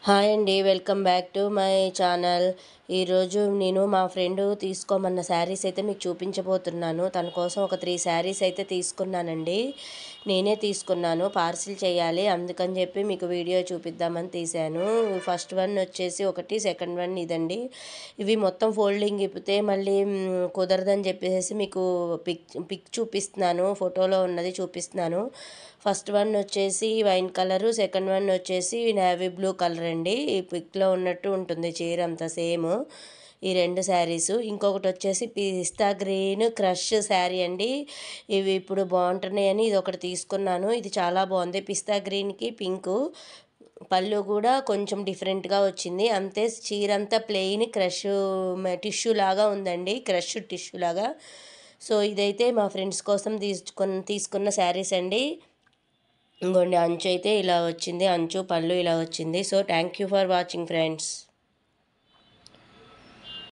Hi అండి, welcome back to my channel. ఈరోజు నేను మా ఫ్రెండ్ తీసుకోమన్న శారీస్ అయితే మీకు చూపించబోతున్నాను. తన కోసం ఒక 3 శారీస్ అయితే తీసుకున్నానండి. నేనే తీసుకున్నాను, పార్సిల్ చేయాలి, అందుకని చెప్పి మీకు వీడియో చూపిద్దామని తీశాను. ఫస్ట్ వన్ వచ్చేసి ఒకటి, సెకండ్ వన్ ఇదండి. ఇవి మొత్తం ఫోల్డింగ్ ఇప్పితే మళ్ళీ కుదరదని చెప్పేసి మీకు పిక్ చూపిస్తున్నాను, ఫోటోలో ఉన్నది చూపిస్తున్నాను. ఫస్ట్ వన్ వచ్చేసి వైన్ కలరు, సెకండ్ వన్ వచ్చేసి నేవీ బ్లూ కలర్ అండి. ఈ పిక్లో ఉన్నట్టు ఉంటుంది చీర అంతా సేమ్. ఈ 2 శారీసు. ఇంకొకటి వచ్చేసి పిస్తా గ్రీన్ క్రష్ శారీ అండి. ఇవి ఇప్పుడు బాగుంటున్నాయని ఇది ఒకటి తీసుకున్నాను. ఇది చాలా బాగుంది. పిస్తా గ్రీన్కి పింకు, పళ్ళు కూడా కొంచెం డిఫరెంట్గా వచ్చింది. అంతే చీర అంతా ప్లెయిన్ క్రష్ టిష్యూ లాగా ఉందండి, క్రష్ టిష్యూ లాగా. సో ఇదైతే మా ఫ్రెండ్స్ కోసం తీసుకున్న శారీస్ అండి. ఇంకోండి అంచు అయితే ఇలా వచ్చింది, అంచు పళ్ళు ఇలా వచ్చింది. So thank you for watching friends.